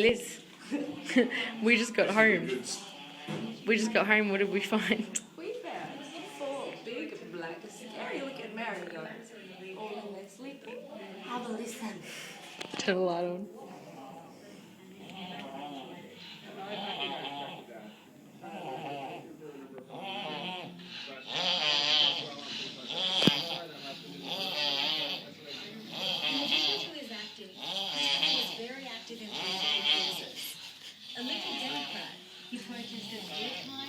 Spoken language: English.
Liz, we just got home. We just got home. What did we find? We found 4 big black scary looking marigolds all in there sleeping. Have a listen. Turn the light on. In addition to his acting, Christopher was very active in political causes. A little Democrat, he protested war time